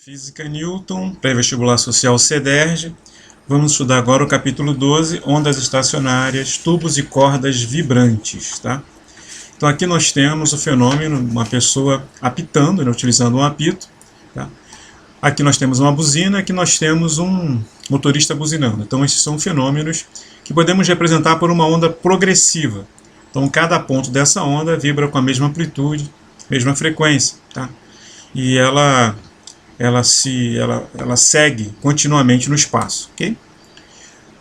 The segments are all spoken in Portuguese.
Física Newton, pré-vestibular social CEDERJ. Vamos estudar agora o capítulo 12, ondas estacionárias, tubos e cordas vibrantes. Tá? Então aqui nós temos o fenômeno, uma pessoa apitando, né, utilizando um apito. Tá? Aqui nós temos uma buzina, aqui nós temos um motorista buzinando. Então esses são fenômenos que podemos representar por uma onda progressiva. Então cada ponto dessa onda vibra com a mesma amplitude, mesma frequência. Tá? E ela segue continuamente no espaço. Okay?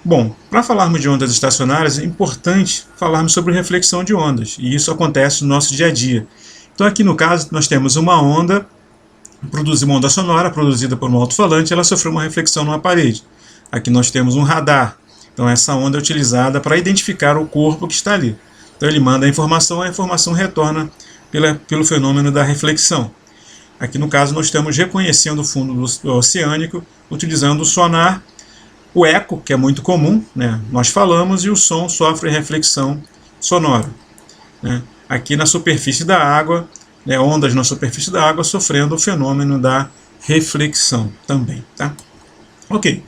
Bom, para falarmos de ondas estacionárias, é importante falarmos sobre reflexão de ondas, e isso acontece no nosso dia a dia. Então aqui no caso nós temos uma onda, uma onda sonora produzida por um alto-falante, ela sofreu uma reflexão numa parede. Aqui nós temos um radar, então essa onda é utilizada para identificar o corpo que está ali. Então ele manda a informação retorna pelo fenômeno da reflexão. Aqui no caso nós estamos reconhecendo o fundo oceânico, utilizando o sonar, o eco, que é muito comum, né? Nós falamos, e o som sofre reflexão sonora. Né? Aqui na superfície da água, né, ondas na superfície da água sofrendo o fenômeno da reflexão também. Tá? Ok.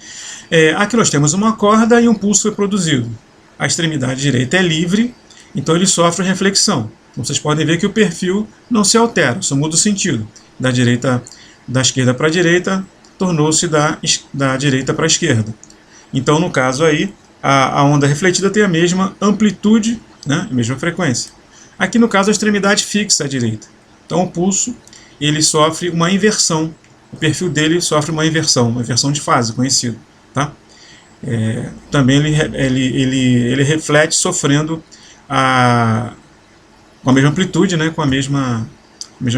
Aqui nós temos uma corda e um pulso foi produzido. A extremidade direita é livre, então ele sofre reflexão. Então vocês podem ver que o perfil não se altera, só muda o sentido. Da esquerda para a direita, tornou-se da direita para a esquerda. Então, no caso aí, a onda refletida tem a mesma amplitude, né, a mesma frequência. Aqui, no caso, a extremidade fixa à direita. Então, o pulso ele sofre uma inversão. O perfil dele sofre uma inversão de fase, conhecido. Tá? Também ele reflete sofrendo com a mesma amplitude, né, com a mesma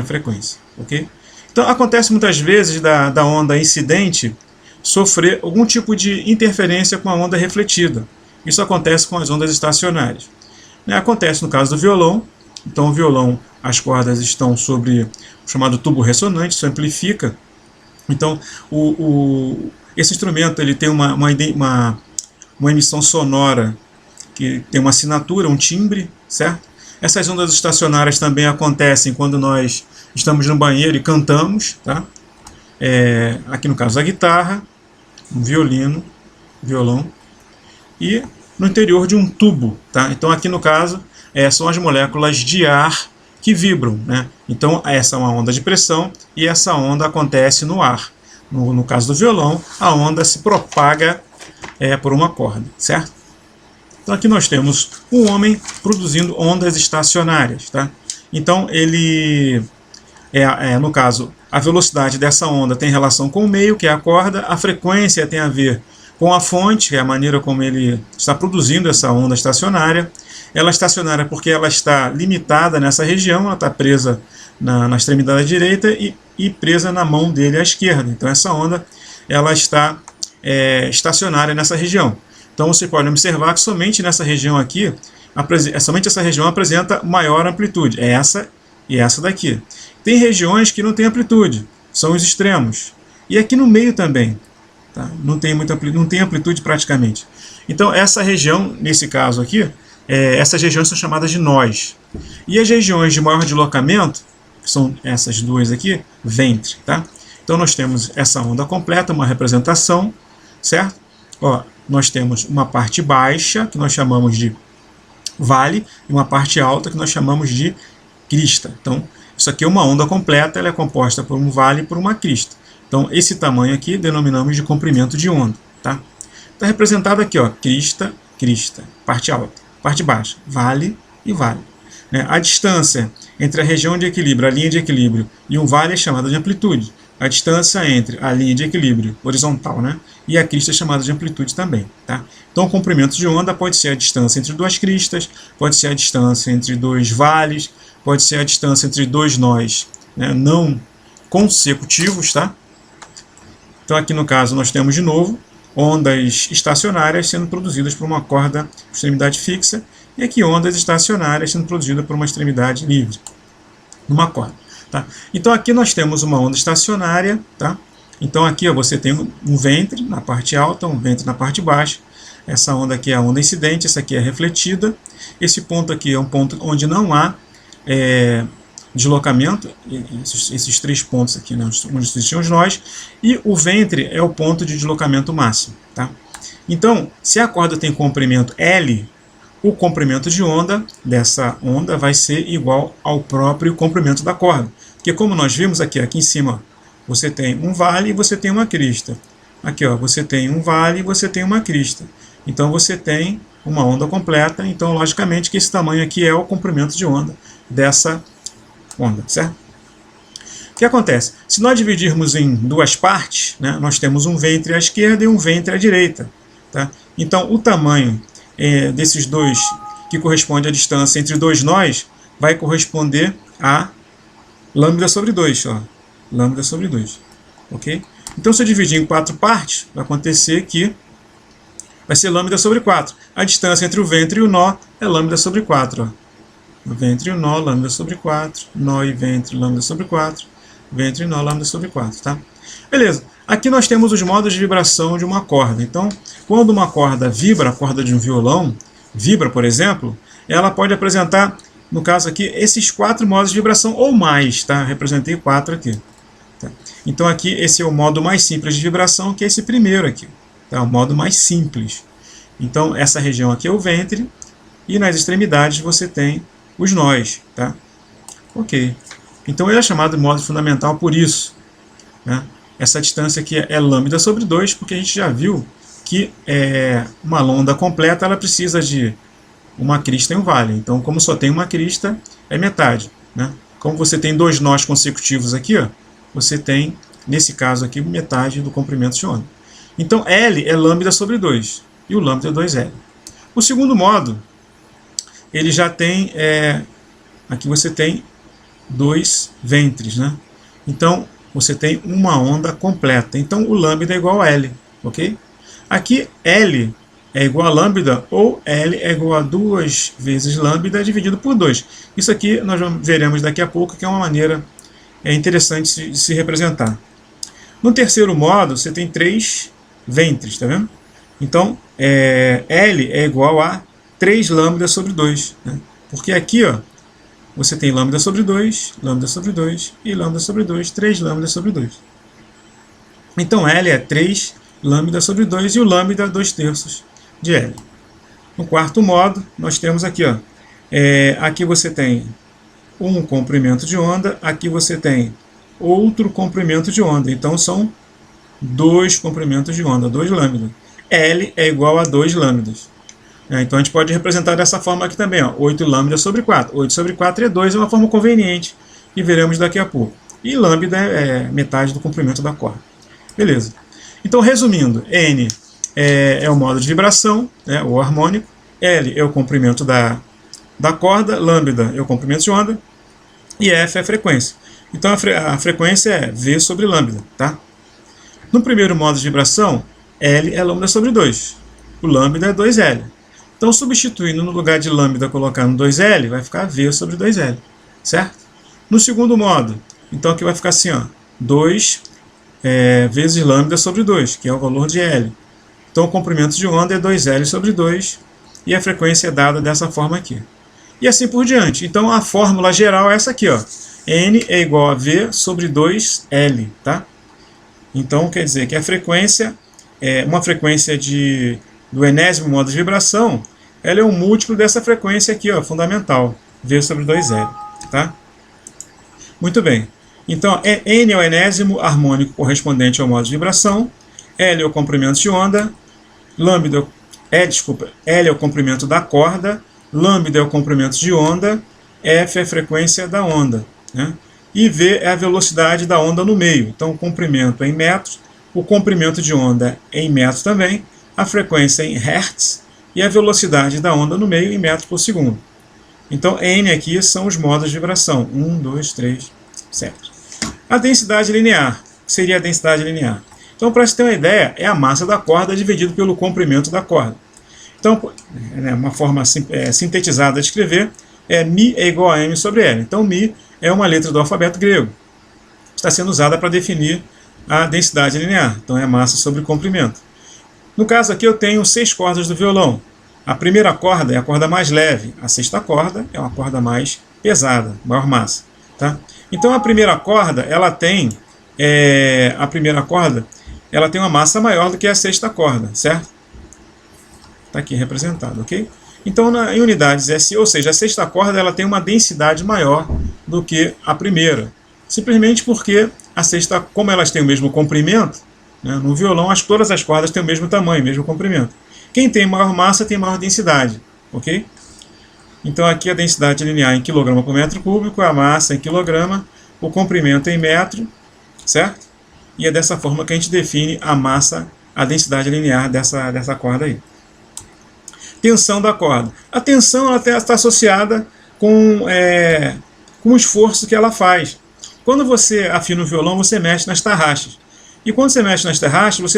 frequência. Okay? Então acontece muitas vezes da onda incidente sofrer algum tipo de interferência com a onda refletida. Isso acontece com as ondas estacionárias. Acontece no caso do violão. Então o violão, as cordas estão sobre o chamado tubo ressonante, isso amplifica. Então esse instrumento ele tem uma emissão sonora que tem uma assinatura, um timbre, certo? Essas ondas estacionárias também acontecem quando nós estamos no banheiro e cantamos. Tá? Aqui no caso a guitarra, um violão, e no interior de um tubo. Tá? Então aqui no caso são as moléculas de ar que vibram. Né? Então essa é uma onda de pressão e essa onda acontece no ar. No caso do violão, a onda se propaga por uma corda. Certo? Então aqui nós temos um homem produzindo ondas estacionárias. Tá? Então ele, no caso, a velocidade dessa onda tem relação com o meio, que é a corda, a frequência tem a ver com a fonte, que é a maneira como ele está produzindo essa onda estacionária. Ela é estacionária porque ela está limitada nessa região, ela está presa na extremidade direita e presa na mão dele à esquerda. Então essa onda ela está estacionária nessa região. Então você pode observar que somente nessa região aqui, somente essa região apresenta maior amplitude. É essa e essa daqui. Tem regiões que não tem amplitude, são os extremos. E aqui no meio também, tá? Não tem amplitude praticamente. Então essa região, nesse caso aqui, essas regiões são chamadas de nós. E as regiões de maior deslocamento, que são essas duas aqui, ventre. Tá? Então nós temos essa onda completa, uma representação, certo? Ó, nós temos uma parte baixa, que nós chamamos de vale, e uma parte alta, que nós chamamos de crista. Então, isso aqui é uma onda completa, ela é composta por um vale e por uma crista. Então, esse tamanho aqui denominamos de comprimento de onda. Tá? Está representado aqui, ó, crista, parte alta, parte baixa, vale e vale. Né? A distância entre a região de equilíbrio, a linha de equilíbrio, e um vale é chamada de amplitude. A distância entre a linha de equilíbrio horizontal, né, e a crista é chamada de amplitude também. Tá? Então o comprimento de onda pode ser a distância entre duas cristas, pode ser a distância entre dois vales, pode ser a distância entre dois nós, né, não consecutivos. Tá? Então aqui no caso nós temos de novo ondas estacionárias sendo produzidas por uma corda extremidade fixa, e aqui ondas estacionárias sendo produzidas por uma extremidade livre, numa corda. Tá? Então aqui nós temos uma onda estacionária. Tá? Então aqui ó, você tem um ventre na parte alta, um ventre na parte baixa. Essa onda aqui é a onda incidente, essa aqui é refletida. Esse ponto aqui é um ponto onde não há deslocamento, esses 3 pontos aqui, né, onde existiam os nós, e o ventre é o ponto de deslocamento máximo. Tá? Então, se a corda tem comprimento L, o comprimento de onda dessa onda vai ser igual ao próprio comprimento da corda. Porque como nós vimos aqui em cima, você tem um vale e você tem uma crista. Aqui ó, você tem um vale e você tem uma crista. Então você tem uma onda completa, então logicamente que esse tamanho aqui é o comprimento de onda dessa onda, certo? O que acontece? Se nós dividirmos em 2 partes, né, nós temos um ventre à esquerda e um ventre à direita. Tá? Então o tamanho desses dois, que corresponde à distância entre 2 nós, vai corresponder a lambda sobre 2. Ó. Lambda sobre 2. Ok? Então se eu dividir em 4 partes, vai acontecer que vai ser lambda sobre 4. A distância entre o ventre e o nó é lambda sobre 4. Ó. O ventre e o nó, lambda sobre 4. Nó e ventre, lambda sobre 4. Ventre e nó, lambda sobre 4. Tá? Beleza. Aqui nós temos os modos de vibração de uma corda. Então, quando uma corda vibra, a corda de um violão vibra, por exemplo, ela pode apresentar, no caso aqui, esses 4 modos de vibração ou mais. Tá? Representei 4 aqui. Tá? Então aqui esse é o modo mais simples de vibração, que é esse primeiro aqui. Tá? O modo mais simples. Então essa região aqui é o ventre e nas extremidades você tem os nós. Tá? Ok. Então ele é chamado de modo fundamental por isso. Né? Essa distância aqui é lambda sobre 2, porque a gente já viu que uma onda completa ela precisa de uma crista e um vale. Então como só tem uma crista, é metade. Né? Como você tem 2 nós consecutivos aqui, ó, você tem, nesse caso aqui, metade do comprimento de onda. Então L é lambda sobre 2 e o lambda é 2L. O segundo modo, ele já tem, aqui você tem 2 ventres, né? Então você tem uma onda completa. Então o lambda é igual a L, ok? Aqui L é igual a lambda ou L é igual a 2 vezes lambda dividido por 2. Isso aqui nós veremos daqui a pouco, que é uma maneira interessante de se representar. No terceiro modo, você tem 3 ventres, tá vendo? Então, L é igual a 3 lambda sobre 2. Né? Porque aqui, ó, você tem lambda sobre 2 e lambda sobre 2, 3 lambda sobre 2. Então, L é 3 lambda sobre 2 e o lambda 2/3 de L. No quarto modo, nós temos aqui, ó, aqui você tem um comprimento de onda, aqui você tem outro comprimento de onda. Então são 2 comprimentos de onda, 2 lambdas. L é igual a 2 lambdas. Então a gente pode representar dessa forma aqui também, ó, 8 lambda sobre 4. 8 sobre 4 é 2, é uma forma conveniente, que veremos daqui a pouco. E lambda é metade do comprimento da corda. Beleza. Então, resumindo, N é o modo de vibração, né, o harmônico. L é o comprimento da corda, lambda é o comprimento de onda, e F é a frequência. Então a frequência é V sobre lambda. Tá? No primeiro modo de vibração, L é lambda sobre 2. O lambda é 2L. Então substituindo no lugar de lambda colocando 2L, vai ficar V sobre 2L. Certo? No segundo modo, então aqui vai ficar assim, ó, 2 vezes lambda sobre 2, que é o valor de L. Então o comprimento de onda é 2L sobre 2 e a frequência é dada dessa forma aqui. E assim por diante. Então a fórmula geral é essa aqui, ó. N é igual a V sobre 2L, tá? Então quer dizer que a frequência, uma frequência do enésimo modo de vibração, ela é um múltiplo dessa frequência aqui, ó, fundamental, V sobre 2L, tá? Muito bem. Então N é o enésimo harmônico correspondente ao modo de vibração, L é o comprimento de onda, L é o comprimento da corda, lambda é o comprimento de onda, F é a frequência da onda, né? E V é a velocidade da onda no meio. Então o comprimento é em metros, o comprimento de onda é em metros também, a frequência é em hertz e a velocidade da onda no meio em metros por segundo. Então N aqui são os modos de vibração, 1, 2, 3, certo. A densidade linear, que seria a densidade linear? Então, para você ter uma ideia, é a massa da corda dividido pelo comprimento da corda. Então, uma forma sintetizada de escrever é μ é igual a m sobre L. Então, μ é uma letra do alfabeto grego. Está sendo usada para definir a densidade linear. Então, é massa sobre comprimento. No caso aqui, eu tenho 6 cordas do violão. A primeira corda é a corda mais leve. A sexta corda é uma corda mais pesada, maior massa. tá? Então a primeira corda, ela tem uma massa maior do que a sexta corda, certo? Está aqui representado, ok? Então, em unidades SI, ou seja, a sexta corda ela tem uma densidade maior do que a primeira. Simplesmente porque a sexta, como elas têm o mesmo comprimento, né, no violão todas as cordas têm o mesmo tamanho, mesmo comprimento. Quem tem maior massa tem maior densidade, ok? Então aqui a densidade linear em quilograma por metro cúbico, a massa em quilograma, o comprimento em metro, certo? E é dessa forma que a gente define a massa, a densidade linear dessa corda aí. Tensão da corda. A tensão ela está associada com o esforço que ela faz. Quando você afina o violão, você mexe nas tarraxas. E quando você mexe nas tarraxas,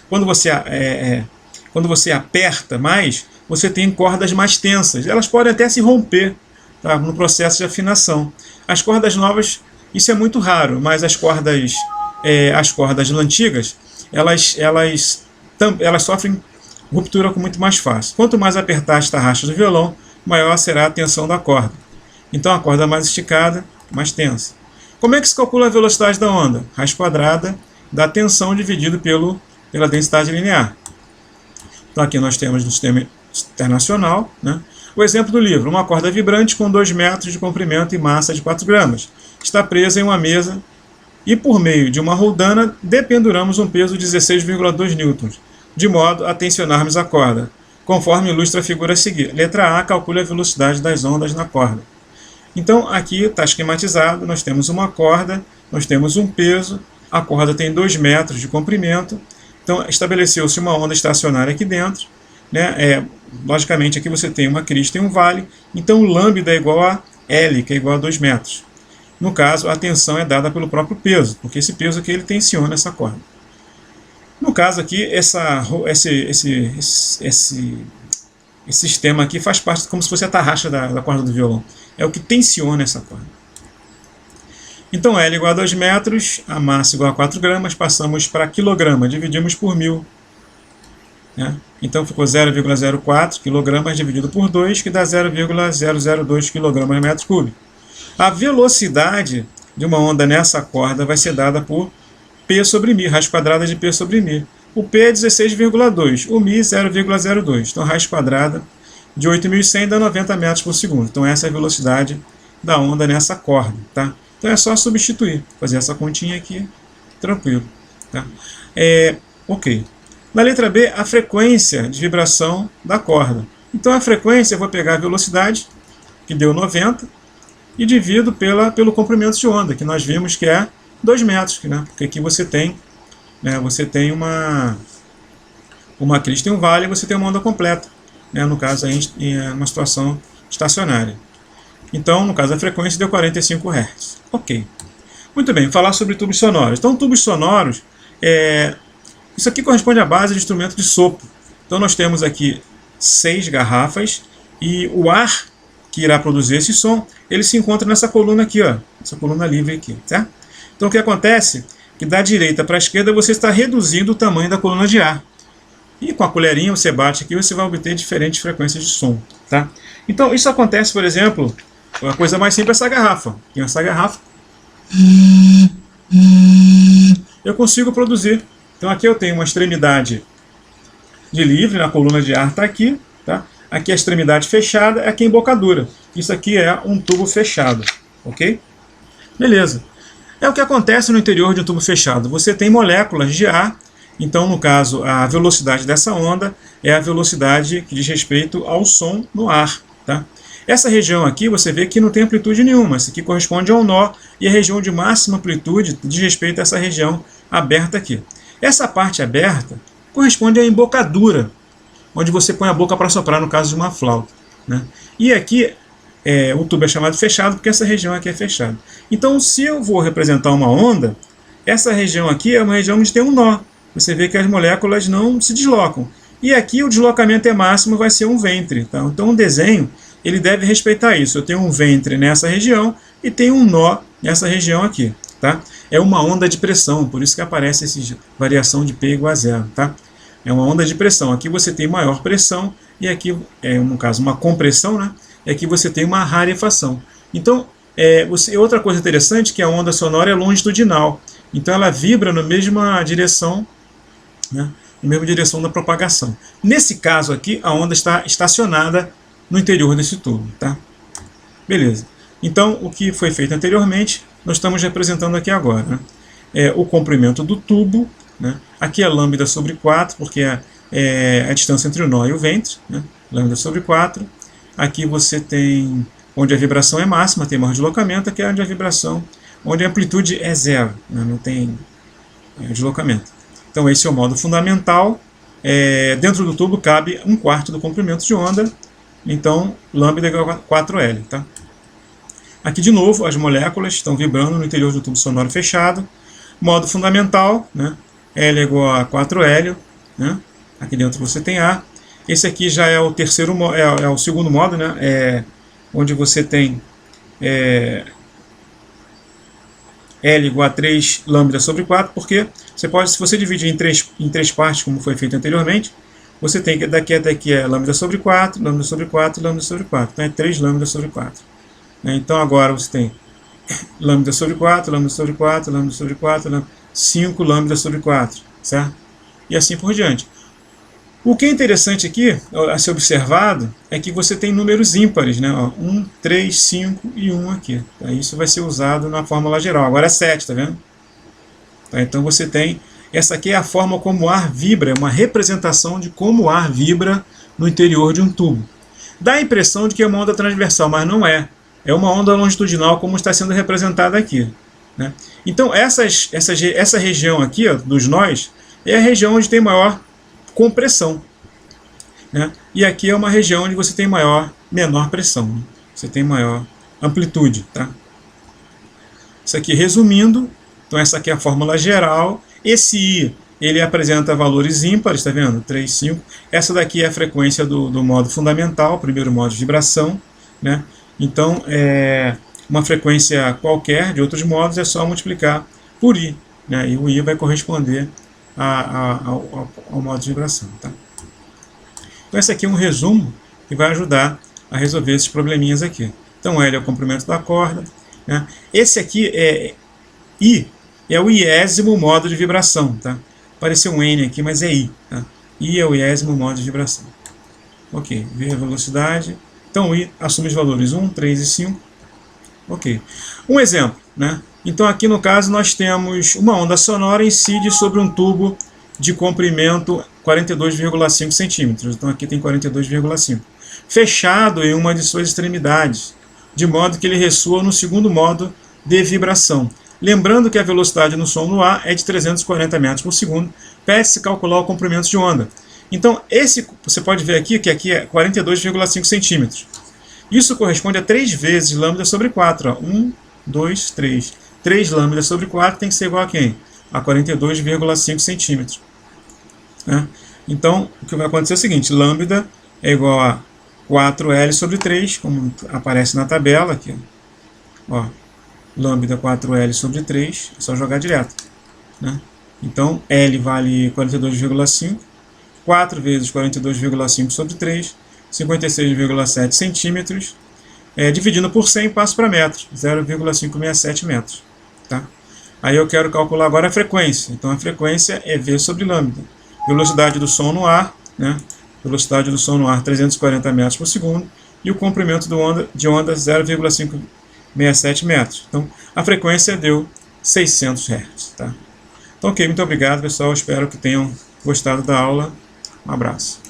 quando você aperta mais, você tem cordas mais tensas. Elas podem até se romper, tá, no processo de afinação. As cordas novas, isso é muito raro, mas as cordas antigas, elas sofrem ruptura com muito mais fácil. Quanto mais apertar as tarraxas do violão, maior será a tensão da corda. Então a corda mais esticada, mais tensa. Como é que se calcula a velocidade da onda? Raiz quadrada da tensão dividido pela densidade linear. Então aqui nós temos no sistema internacional, né, o exemplo do livro. Uma corda vibrante com 2 metros de comprimento e massa de 4 gramas. Está presa em uma mesa e por meio de uma roldana dependuramos um peso de 16,2 newtons, de modo a tensionarmos a corda, conforme ilustra a figura a seguir. Letra A, calcule a velocidade das ondas na corda. Então aqui está esquematizado, nós temos uma corda, nós temos um peso, a corda tem 2 metros de comprimento, então estabeleceu-se uma onda estacionária aqui dentro, né? Logicamente aqui você tem uma crista e um vale, então o lambda é igual a L, que é igual a 2 metros. No caso, a tensão é dada pelo próprio peso, porque esse peso aqui ele tensiona essa corda. No caso aqui, esse sistema aqui faz parte como se fosse a tarraxa da corda do violão. É o que tensiona essa corda. Então L igual a 2 metros, a massa igual a 4 gramas, passamos para quilograma, dividimos por 1000. Né? Então ficou 0,04 kg dividido por 2, que dá 0,002 kg metro cúbico. A velocidade de uma onda nessa corda vai ser dada por P sobre μ, raiz quadrada de P sobre μ. O P é 16,2, o μ 0,02. Então raiz quadrada de 8.100 dá 90 metros por segundo. Então essa é a velocidade da onda nessa corda. Tá? Então é só substituir, fazer essa continha aqui, tranquilo. Tá? Ok. Na letra B, a frequência de vibração da corda. Então a frequência, eu vou pegar a velocidade, que deu 90, e divido pelo comprimento de onda, que nós vimos que é 2 metros, né? Porque aqui você tem uma crista e um vale, e você tem uma onda completa, né? No caso, em uma situação estacionária. Então, no caso, a frequência deu 45 Hz. Ok. Muito bem, falar sobre tubos sonoros. Então, tubos sonoros, isso aqui corresponde à base de instrumento de sopro. Então, nós temos aqui 6 garrafas, e o ar que irá produzir esse som, ele se encontra nessa coluna aqui, ó, essa coluna livre aqui, certo? Então o que acontece? Que da direita para a esquerda você está reduzindo o tamanho da coluna de ar. E com a colherinha você bate aqui e você vai obter diferentes frequências de som. Tá? Então isso acontece, por exemplo, a coisa mais simples é essa garrafa. E essa garrafa eu consigo produzir. Então aqui eu tenho uma extremidade de livre, na coluna de ar está aqui. Tá? Aqui a extremidade fechada, aqui a embocadura. Isso aqui é um tubo fechado. Ok? Beleza. É o que acontece no interior de um tubo fechado. Você tem moléculas de ar, então, no caso, a velocidade dessa onda é a velocidade que diz respeito ao som no ar. Tá? Essa região aqui, você vê que não tem amplitude nenhuma. Isso aqui corresponde a um nó, e a região de máxima amplitude diz respeito a essa região aberta aqui. Essa parte aberta corresponde à embocadura, onde você põe a boca para soprar, no caso de uma flauta. Né? E aqui, o tubo é chamado fechado porque essa região aqui é fechada. Então, se eu vou representar uma onda, essa região aqui é uma região onde tem um nó. Você vê que as moléculas não se deslocam. E aqui o deslocamento máximo vai ser um ventre. Tá? Então, o desenho ele deve respeitar isso. Eu tenho um ventre nessa região e tenho um nó nessa região aqui. Tá? É uma onda de pressão, por isso que aparece essa variação de P igual a zero. Tá? É uma onda de pressão. Aqui você tem maior pressão e aqui, no caso, uma compressão, né? E aqui você tem uma rarefação. Então, Outra coisa interessante é que a onda sonora é longitudinal, então ela vibra na mesma direção, né, na mesma direção da propagação. Nesse caso aqui, a onda está estacionada no interior desse tubo. Tá? Beleza. Então, o que foi feito anteriormente, nós estamos representando aqui agora. Né? O comprimento do tubo, né? Aqui é lambda sobre 4, porque é a distância entre o nó e o ventre, né? Lambda sobre 4. Aqui você tem onde a vibração é máxima, tem maior deslocamento, aqui é onde a vibração, onde a amplitude é zero, né? Não tem deslocamento. Então esse é o modo fundamental. Dentro do tubo cabe 1/4 do comprimento de onda, então lambda igual a 4L. Tá? Aqui de novo as moléculas estão vibrando no interior do tubo sonoro fechado. Modo fundamental, né? L é igual a 4L, né? Aqui dentro você tem A. Esse aqui já é o terceiro, é o segundo modo, né? Onde você tem L igual a 3 lambda sobre 4, porque você pode, se você dividir em três partes, como foi feito anteriormente, você tem que daqui até aqui é lambda sobre 4, lambda sobre 4, lambda sobre 4. Então é 3 lambda sobre 4. Então agora você tem lambda sobre 4, lambda sobre 4, lambda sobre 4, 5 lambda sobre 4, certo? E assim por diante. O que é interessante aqui, a ser observado, é que você tem números ímpares, né? 1, 3, 5 e 1 aqui. Isso vai ser usado na fórmula geral. Agora é 7, tá vendo? Então você tem, essa aqui é a forma como o ar vibra, é uma representação de como o ar vibra no interior de um tubo. Dá a impressão de que é uma onda transversal, mas não é. É uma onda longitudinal como está sendo representada aqui. Né? Então essa região aqui, ó, dos nós, é a região onde tem maior compressão. Né? E aqui é uma região onde você tem menor pressão. Né? Você tem maior amplitude. Tá? Isso aqui resumindo, então essa aqui é a fórmula geral. Esse I, ele apresenta valores ímpares, está vendo? 3, 5. Essa daqui é a frequência do modo fundamental, primeiro modo de vibração. Né? Então, uma frequência qualquer de outros modos é só multiplicar por I. Né? E o I vai corresponder ao modo de vibração. Tá? Então esse aqui é um resumo que vai ajudar a resolver esses probleminhas aqui. Então L é o comprimento da corda. Né? Esse aqui I é o iésimo modo de vibração. Tá? Apareceu um N aqui, mas é I. Tá? I é o iésimo modo de vibração. Ok, V a velocidade. Então I assume os valores 1, 3 e 5. Ok. Um exemplo. Né? Então aqui no caso nós temos uma onda sonora incide sobre um tubo de comprimento 42,5 centímetros. Então aqui tem 42,5. Fechado em uma de suas extremidades, de modo que ele ressoa no segundo modo de vibração. Lembrando que a velocidade no som no ar é de 340 metros por segundo, pede-se calcular o comprimento de onda. Então você pode ver aqui que aqui é 42,5 centímetros. Isso corresponde a 3 vezes lambda sobre 4. Ó. 1, 2, 3. 3 lambda sobre 4 tem que ser igual a quem? A 42,5 centímetros. Né? Então, o que vai acontecer é o seguinte, lambda é igual a 4L sobre 3, como aparece na tabela aqui. Ó, lambda 4L sobre 3, é só jogar direto. Né? Então, L vale 42,5, 4 vezes 42,5 sobre 3, 56,7 centímetros. Dividindo por 100, passo para metros, 0,567 metros. Tá? Aí eu quero calcular agora a frequência. Então a frequência é V sobre lambda. Velocidade do som no ar, né? Velocidade do som no ar 340 metros por segundo. E o comprimento de onda 0,567 metros. Então a frequência deu 600 Hz. Tá? Então ok, muito obrigado pessoal. Espero que tenham gostado da aula. Um abraço.